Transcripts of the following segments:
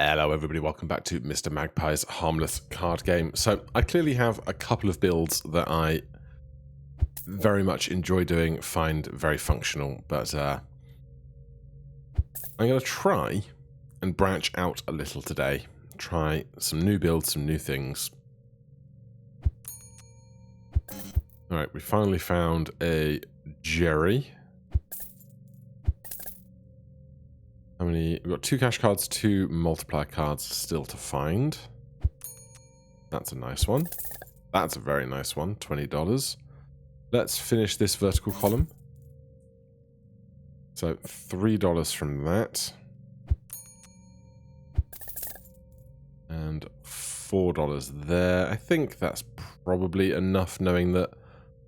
Hello everybody, welcome back to Mr. Magpie's Harmless card game. So I clearly have a couple of builds that I very much enjoy doing, find very functional, but I'm going to try and branch out a little today. Try some new builds, some new things. Alright, we finally found a Jerry. How many? We've got 2 cash cards, 2 multiplier cards still to find. That's a nice one. That's a very nice one, $20. Let's finish this vertical column. So $3 from that. And $4 there. I think that's probably enough, knowing that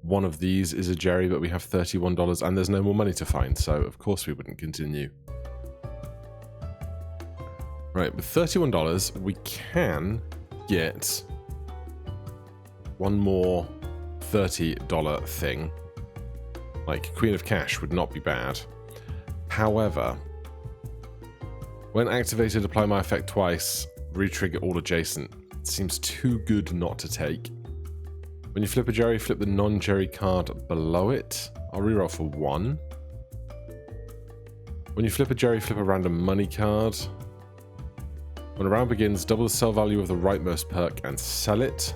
one of these is a Jerry, but we have $31 and there's no more money to find, so of course we wouldn't continue. Right, with $31, we can get one more $30 thing. Like, Queen of Cash would not be bad. However, when activated, apply my effect twice, re-trigger all adjacent. It seems too good not to take. When you flip a Jerry, flip the non-Jerry card below it. I'll reroll for 1. When you flip a Jerry, flip a random money card. When a round begins, double the sell value of the rightmost perk and sell it.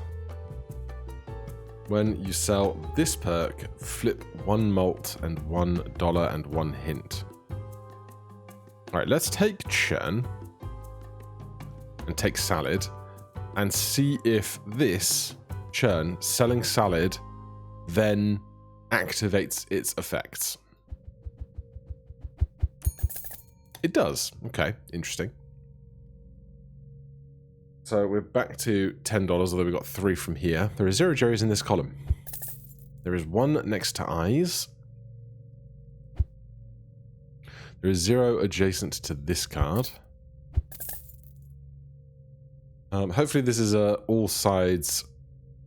When you sell this perk, flip 1 malt and $1 and 1 hint. Alright, let's take churn and take salad and see if this churn, selling salad, then activates its effects. It does. Okay, interesting. So we're back to $10, although we got 3 from here. There are 0 Jerrys in this column. There is 1 next to eyes. There is 0 adjacent to this card. Hopefully this is a all sides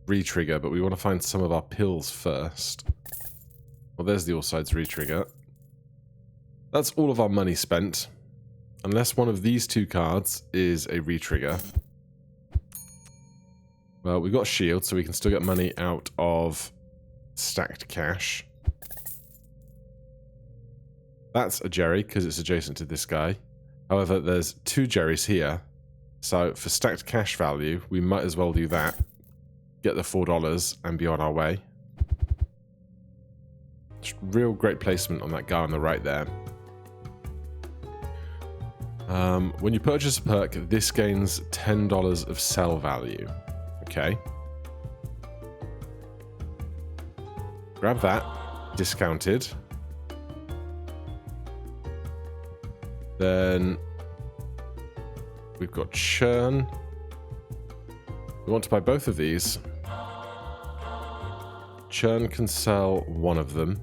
re-trigger, but we want to find some of our pills first. Well, there's the all sides re-trigger. That's all of our money spent. Unless one of these 2 cards is a re-trigger. Well, we've got shield, so we can still get money out of stacked cash. That's a Jerry, because it's adjacent to this guy. However, there's 2 Jerrys here. So for stacked cash value, we might as well do that. Get the $4 and be on our way. Just real great placement on that guy on the right there. When you purchase a perk, this gains $10 of sell value. Okay. Grab that. Discounted. Then we've got churn. We want to buy both of these. Churn can sell one of them.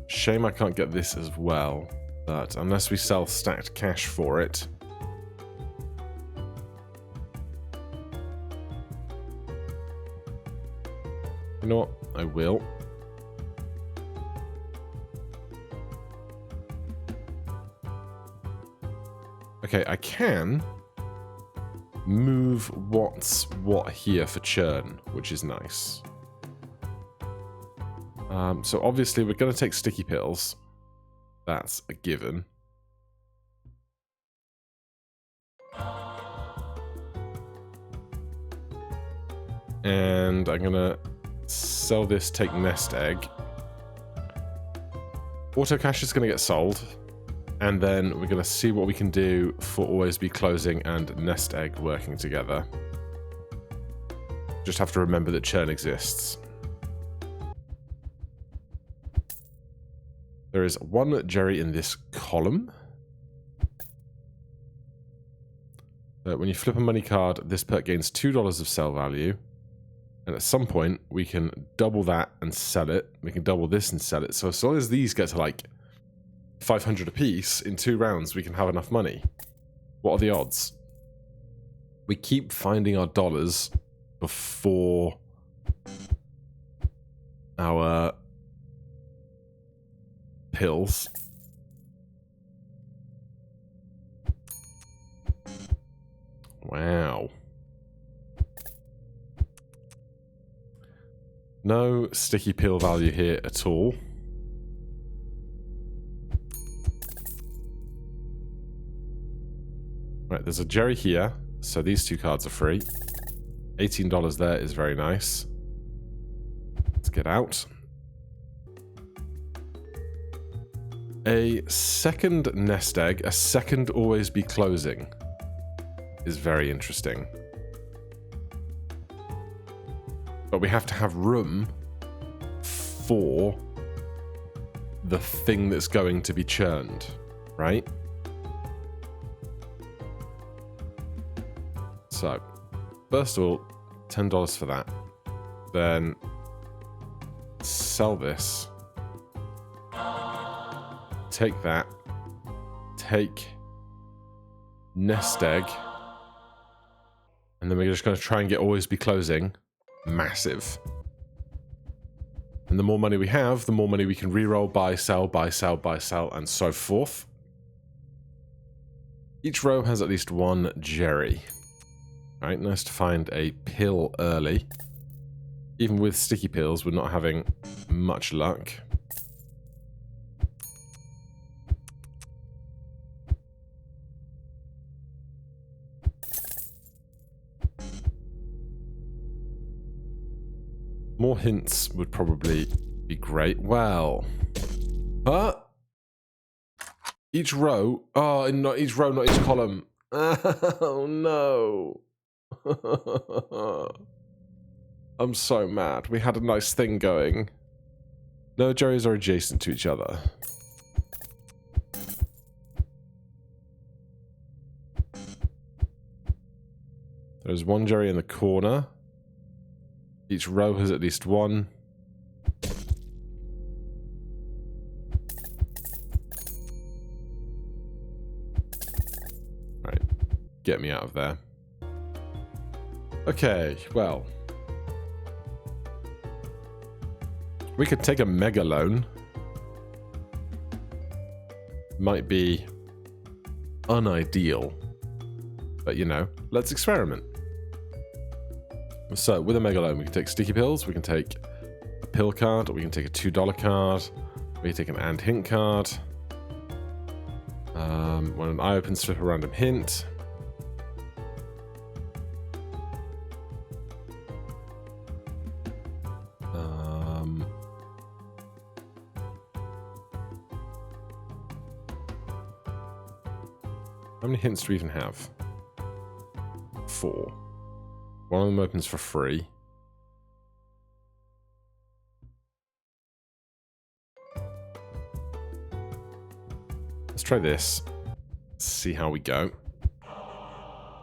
Shame I can't get this as well, but unless we sell stacked cash for it. You know what? I will. Okay, I can move what's what here for churn, which is nice. So obviously we're going to take sticky pills. That's a given. And I'm going to sell this, take nest egg. Auto cash is going to get sold. And then we're going to see what we can do for always be closing and nest egg working together. Just have to remember that churn exists. There is 1 Jerry in this column. When you flip a money card, this perk gains $2 of sell value. And at some point, we can double that and sell it. We can double this and sell it. So as long as these get to like 500 apiece in 2 rounds, we can have enough money. What are the odds? We keep finding our dollars before our pills. No sticky peel value here at all. Right, there's a Jerry here, so these two cards are free. $18 there is very nice. Let's get out. A second nest egg, a second always be closing, is very interesting. But we have to have room for the thing that's going to be churned, right? So, first of all, $10 for that. Then sell this. Take that. Take nest egg. And then we're just going to try and get always be closing. Massive. And the more money we have, the more money we can reroll, buy, sell, buy, sell, buy, sell, and so forth. Each row has at least one Jerry. Right, nice to find a pill early. Even with sticky pills, we're not having much luck. More hints would probably be great. Well, but each row. Oh, not each row, not each column. Oh no. I'm so mad. We had a nice thing going. No Jerrys are adjacent to each other. There's one Jerry in the corner. Each row has at least one. Right, get me out of there. Okay, well. We could take a mega loan. Might be unideal. But you know, let's experiment. So, with a mega loan, we can take sticky pills, we can take a pill card, or we can take a $2 card, we can take an and hint card. When an eye opens, flip a random hint. How many hints do we even have? 4. One of them opens for free. Let's try this. Let's see how we go.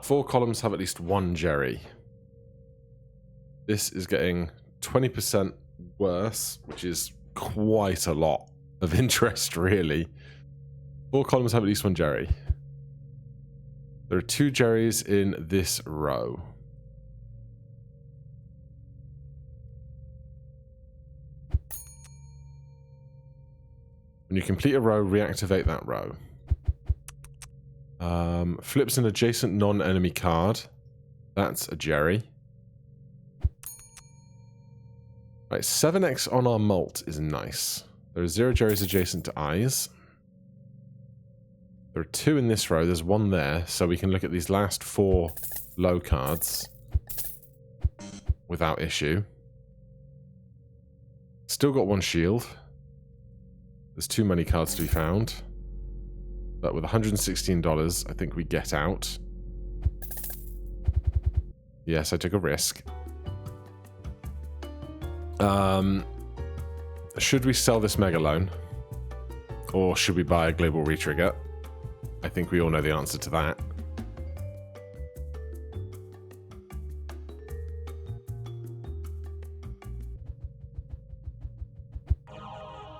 4 columns have at least one Jerry. This is getting 20% worse, which is quite a lot of interest, really. 4 columns have at least one Jerry. There are 2 Jerrys in this row. When you complete a row, reactivate that row. Flips an adjacent non-enemy card. That's a Jerry. Right, 7x on our malt is nice. There are 0 Jerrys adjacent to eyes. There are 2 in this row. There's 1 there, so we can look at these last 4 low cards without issue. Still got 1 shield. There's 2 money cards to be found. But with $116, I think we get out. Yes, I took a risk. Should we sell this mega loan? Or should we buy a global retrigger? I think we all know the answer to that.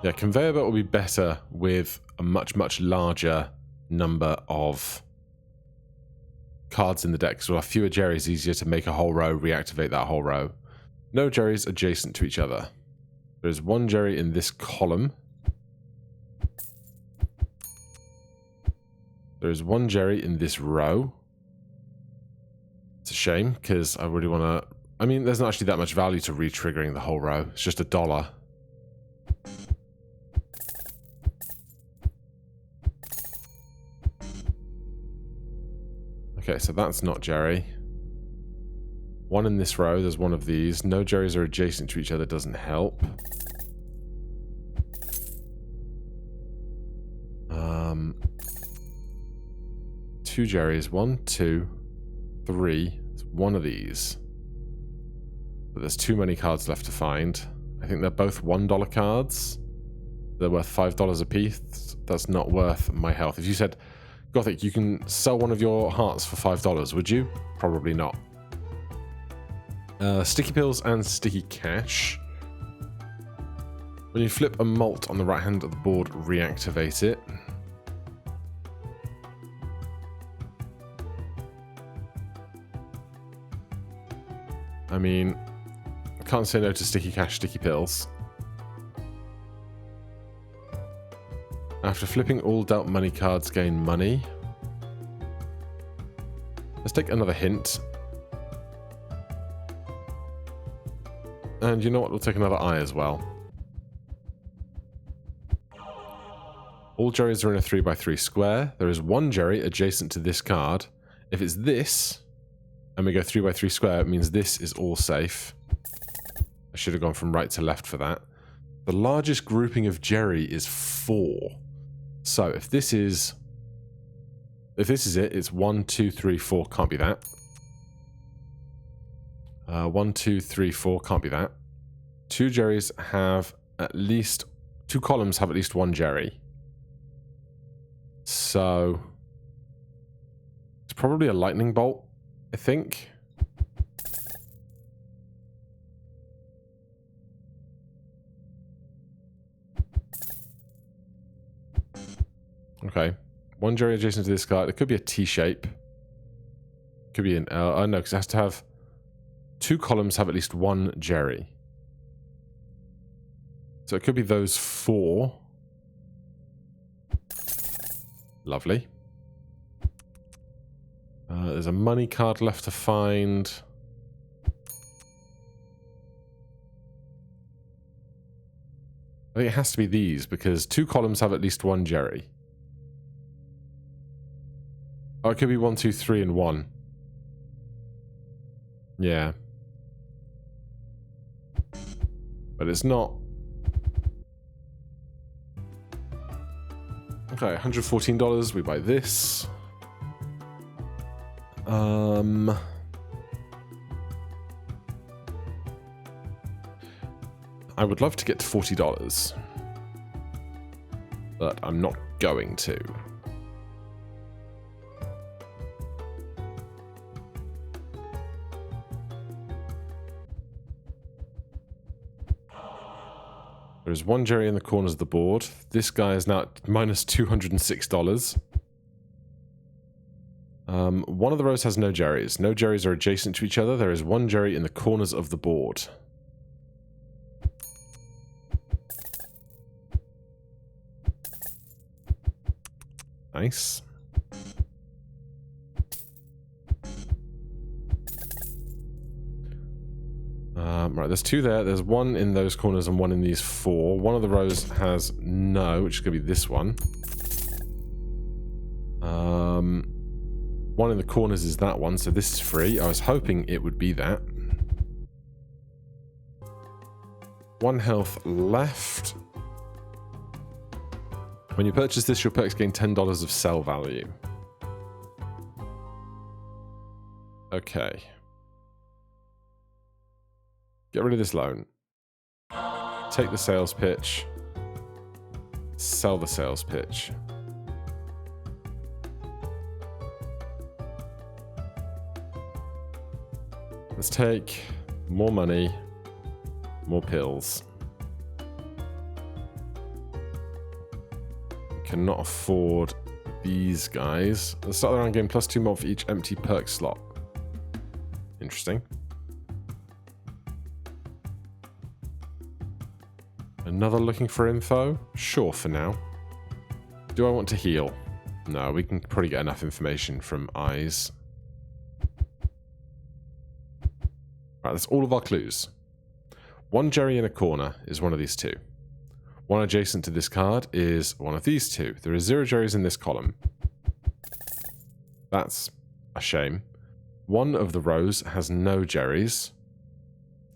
Yeah, conveyor belt will be better with a much, much larger number of cards in the deck. So we'll have fewer Jerrys, easier to make a whole row, reactivate that whole row. No Jerrys adjacent to each other. There's 1 Jerry in this column. There's 1 Jerry in this row. It's a shame, because I really want to I mean, there's not actually that much value to re-triggering the whole row. It's just $1. Okay, so that's not Jerry. One in this row, there's one of these. No Jerrys are adjacent to each other, doesn't help. Two Jerrys, 1, 2, 3. There's one of these. But there's too many cards left to find. I think they're both $1 cards. They're worth $5 a piece. That's not worth my health. If you said, Gothic, you can sell one of your hearts for $5, would you? Probably not. Sticky pills and sticky cash. When you flip a malt on the right hand of the board, reactivate it. I mean, I can't say no to sticky cash, sticky pills. After flipping all dealt money cards, gain money. Let's take another hint. And you know what? We'll take another eye as well. All Jerrys are in a 3x3 square. There is one Jerry adjacent to this card. If it's this, and we go 3x3 square, it means this is all safe. I should have gone from right to left for that. The largest grouping of Jerry is 4. So if this is it, it's 1, 2, 3, 4. Can't be that. 1, 2, 3, 4. Can't be that. 2 Jerrys have at least 2 columns have at least 1 Jerry. So it's probably a lightning bolt, I think. Okay. 1 Jerry adjacent to this card. It could be a T shape. Could be an L. Oh no, because it has to have 2 columns have at least 1 Jerry. So it could be those 4. Lovely. There's a money card left to find. I think it has to be these, because 2 columns have at least 1 Jerry. Oh, it could be 1, 2, 3, and 1. Yeah. But it's not. Okay, $114. We buy this. I would love to get to $40, but I'm not going to. There's 1 Jerry in the corners of the board. This guy is now at minus $206. One of the rows has no Jerrys. No Jerrys are adjacent to each other. There is 1 Jerry in the corners of the board. Nice. Right, there's 2 there. There's 1 in those corners and 1 in these 4. One of the rows has no, which is going to be this one. 1 in the corners is that one, so this is free. I was hoping it would be that. 1 health left. When you purchase this, your perks gain $10 of sell value. Okay. Get rid of this loan. Take the sales pitch. Sell the sales pitch. Let's take more money, more pills. Cannot afford these guys. Let's start the round game, plus 2 more for each empty perk slot. Interesting. Another looking for info? Sure, for now. Do I want to heal? No, we can probably get enough information from eyes. Right, that's all of our clues. One Jerry in a corner is one of these two. One adjacent to this card is one of these two. There are 0 Jerrys in this column. That's a shame. One of the rows has no Jerrys.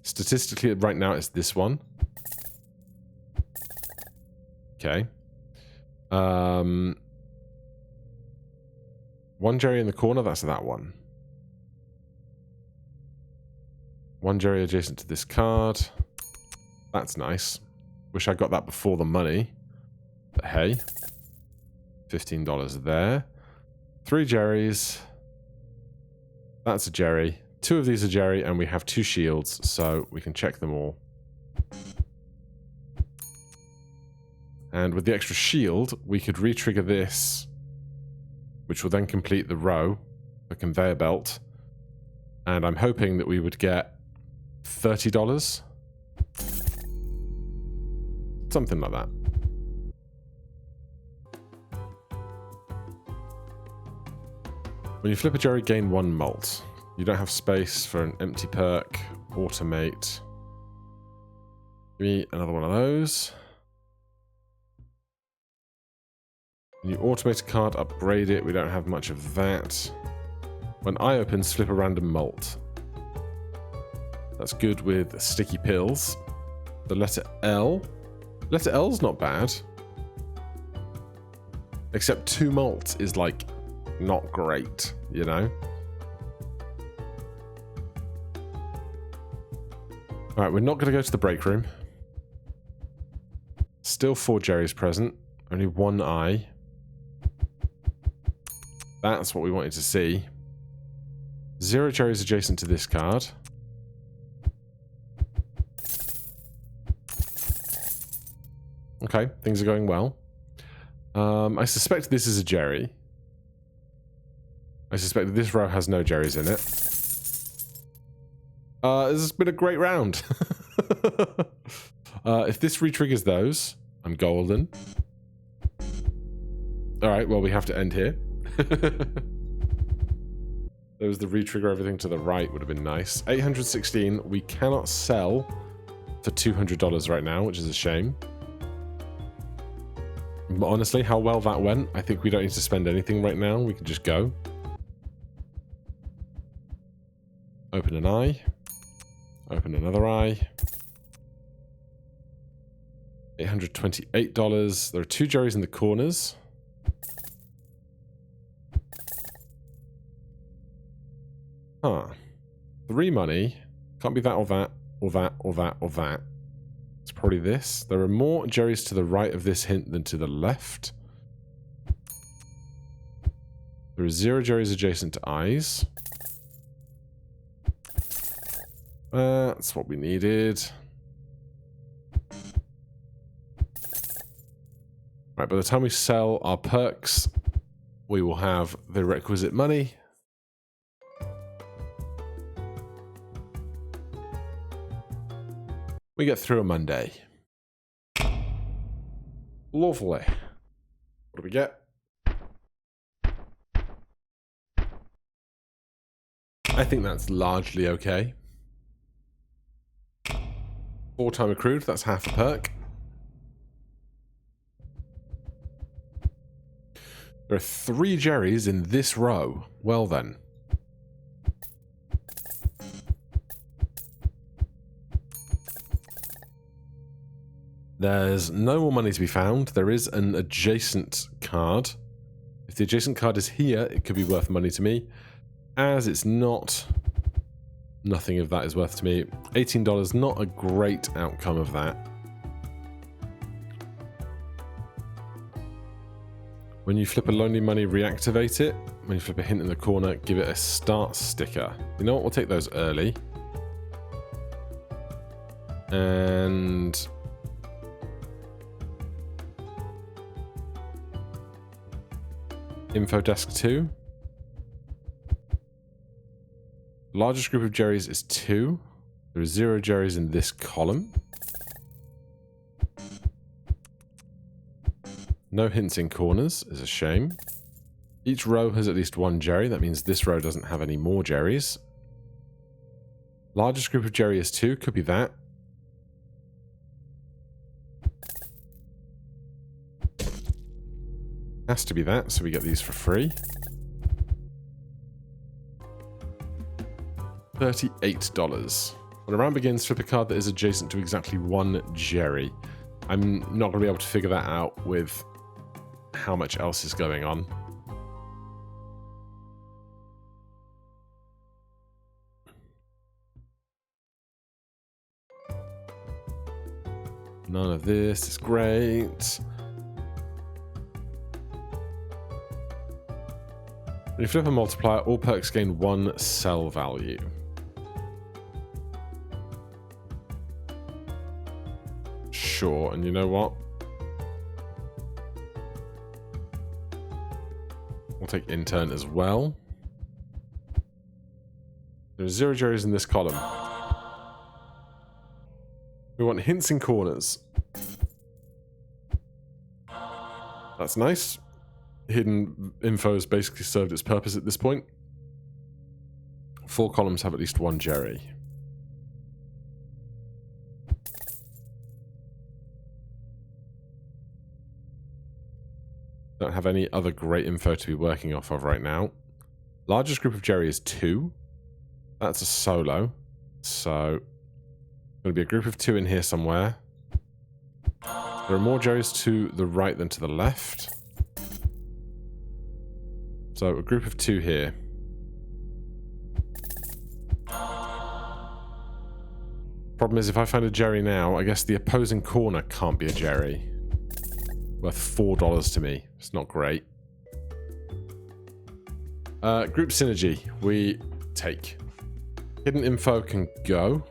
Statistically, right now, it's this one. Okay. One Jerry in the corner, that's that one. One Jerry adjacent to this card. That's nice. Wish I got that before the money. But hey. $15 there. 3 Jerrys. That's a Jerry. 2 of these are Jerry, and we have 2 shields, so we can check them all. And with the extra shield, we could re-trigger this, which will then complete the row, the conveyor belt. And I'm hoping that we would get $30. Something like that. When you flip a Jerry, gain 1 malt. You don't have space for an empty perk. Automate. Give me another one of those. When you automate a card, upgrade it. We don't have much of that. When eye opens, flip a random malt. That's good with sticky pills. The letter L. Letter L's not bad. Except 2 malt is like not great, you know? Alright, we're not going to go to the break room. Still 4 Jerrys present. Only 1 eye. That's what we wanted to see. 0 Jerrys adjacent to this card. Okay, things are going well. I suspect this is a Jerry. I suspect that this row has no Jerrys in it. This has been a great round. If this re-triggers those, I'm golden. Alright, well, we have to end here. There was the re-trigger everything to the right would have been nice. 816, we cannot sell for $200 right now, which is a shame. But honestly, how well that went, I think we don't need to spend anything right now. We can just go. Open an eye. Open another eye. $828. There are 2 Jerrys in the corners. Huh. 3 money. Can't be that or that, or that, or that, or that. It's probably this. There are more Jerrys to the right of this hint than to the left. There are 0 Jerrys adjacent to eyes. That's what we needed. Right, by the time we sell our perks, we will have the requisite money. We get through a Monday. Lovely. What do we get? I think that's largely okay. 4 time accrued, that's half a perk. There are 3 Jerrys in this row. Well then. There's no more money to be found. There is an adjacent card. If the adjacent card is here, it could be worth money to me. As it's not, nothing of that is worth to me. $18, not a great outcome of that. When you flip a lonely money, reactivate it. When you flip a hint in the corner, give it a start sticker. You know what? We'll take those early. And info desk 2. Largest group of Jerrys is 2. There are 0 Jerrys in this column. No hints in corners is a shame. Each row has at least 1 Jerry. That means this row doesn't have any more Jerrys. Largest group of Jerry is 2. Could be that. Has to be that, so we get these for free. $38. When a round begins, flip a card that is adjacent to exactly 1 Jerry. I'm not going to be able to figure that out with how much else is going on. None of this is great. When you flip a multiplier, all perks gain 1 sell value. Sure, and you know what? We'll take intern as well. There are 0 Jerrys in this column. We want hints and corners. That's nice. Hidden info has basically served its purpose at this point. 4 columns have at least 1 Jerry. Don't have any other great info to be working off of right now. Largest group of Jerry is 2. That's a solo. So, going to be a group of 2 in here somewhere. There are more Jerrys to the right than to the left. So, a group of 2 here. Problem is, if I find a Jerry now, I guess the opposing corner can't be a Jerry. Worth $4 to me. It's not great. Group synergy. We take. Hidden info can go.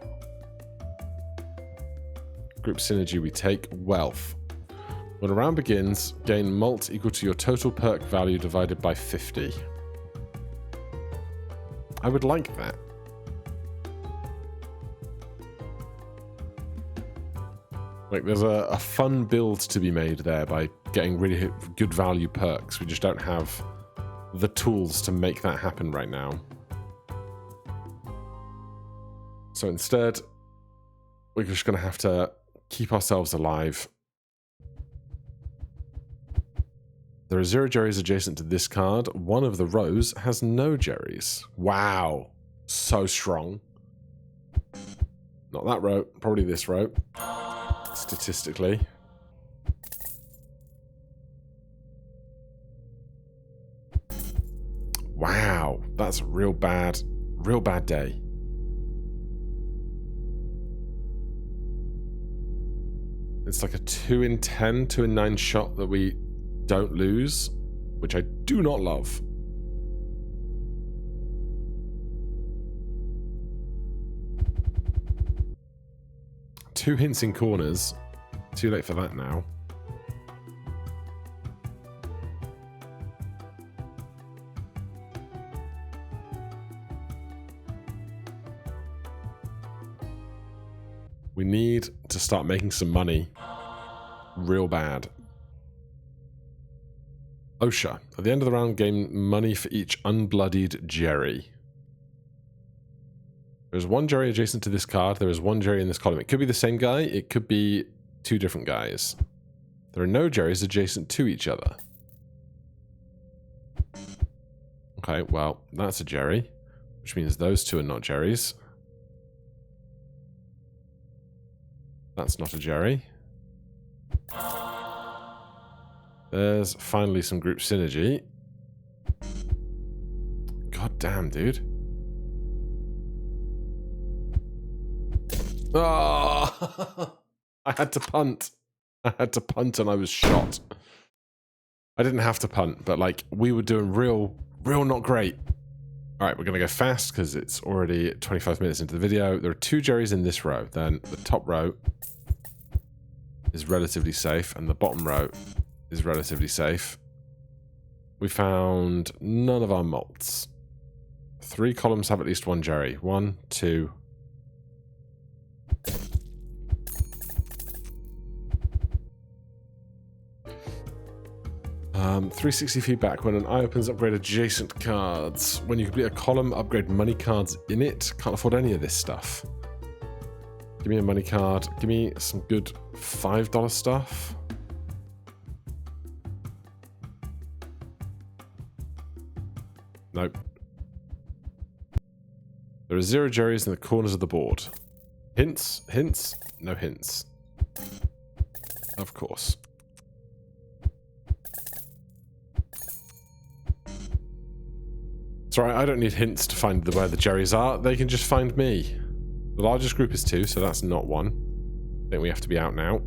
Group synergy we take. Wealth. When a round begins, gain mult equal to your total perk value divided by 50. I would like that. Like, there's a fun build to be made there by getting really good value perks. We just don't have the tools to make that happen right now. So instead, we're just going to have to keep ourselves alive. There are 0 Jerrys adjacent to this card. One of the rows has no Jerrys. Wow. So strong. Not that row. Probably this row. Statistically. Wow. That's a real bad day. It's like a 2 in 10, 2 in 9 shot that we don't lose, which I do not love. Two hints in corners. Too late for that now. We need to start making some money. Real bad. OSHA. At the end of the round, gain money for each unbloodied Jerry. There's 1 Jerry adjacent to this card. There is 1 Jerry in this column. It could be the same guy. It could be 2 different guys. There are no Jerrys adjacent to each other. Okay, well, that's a Jerry, which means those 2 are not Jerrys. That's not a Jerry. There's finally some group synergy. God damn, dude. Oh! I had to punt. I had to punt and I was shot. I didn't have to punt, but like, we were doing real not great. Alright, we're going to go fast because it's already 25 minutes into the video. There are 2 Jerrys in this row. Then the top row is relatively safe and the bottom row is relatively safe. We found none of our mults. 3 columns have at least 1 Jerry. 1, 2. 360 feedback. When an eye opens, upgrade adjacent cards. When you complete a column, upgrade money cards in it. Can't afford any of this stuff. Give me a money card. Give me some good $5 stuff. Nope. There are 0 Jerrys in the corners of the board. Hints? Hints? No hints. Of course. It's alright, I don't need hints to find where the Jerrys are. They can just find me. The largest group is 2, so that's not 1. I think we have to be out now.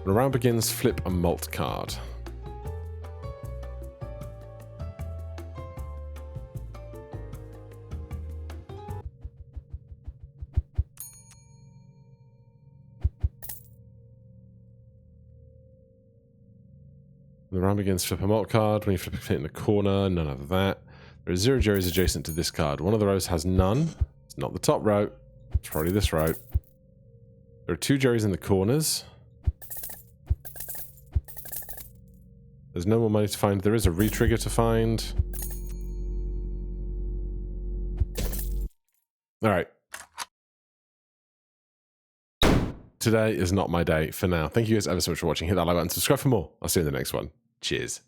When a round begins, flip a malt card. When the round begins, flip a malt card. When you flip it in the corner, none of that. There are 0 Jerrys adjacent to this card. One of the rows has none. It's not the top row. It's probably this row. There are 2 Jerrys in the corners. There's no more money to find. There is a re-trigger to find. Alright. Today is not my day for now. Thank you guys ever so much for watching. Hit that like button, subscribe for more. I'll see you in the next one. Cheers.